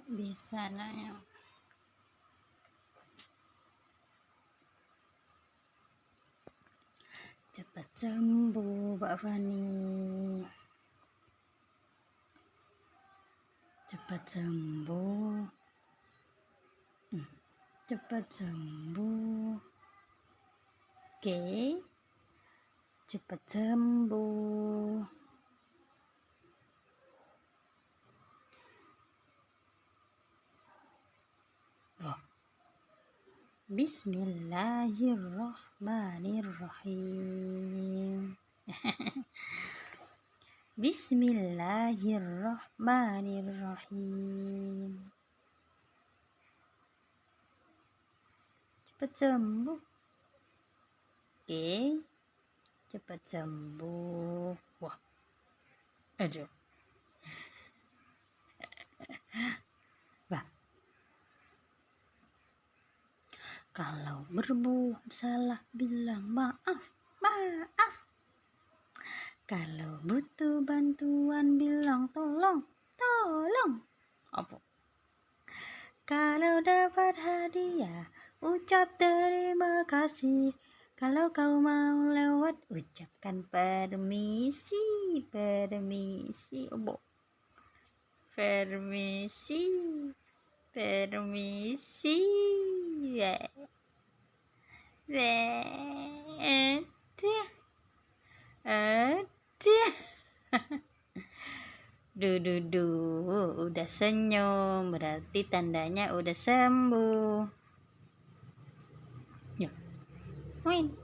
Bisa nanya. Cepat sembuh, Mbak Fani. Cepat sembuh. Cepat sembuh. Oke. Cepat sembuh. Oh. Bismillahirrahmanirrahim. Bismillahirrahmanirrahim. Cepat sembuh. Oke. Cepat sembuh. Wah. Aduh. Wah. Kalau berbuat salah bilang maaf. Maaf. Kalau butuh bantuan bilang tolong. Tolong. Apa? Kalau dapat hadiah ucap terima kasih. Kalau kau mau lewat ucapkan permisi. Permisi. Obo. Permisi. Permisi. Udah senyum, berarti tandanya udah sembuh. Ya. Wait.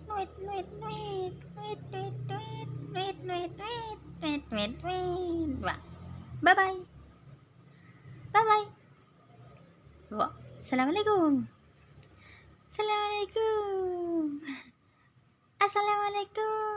Wah. Bye. Wah. Assalamualaikum. Assalamualaikum.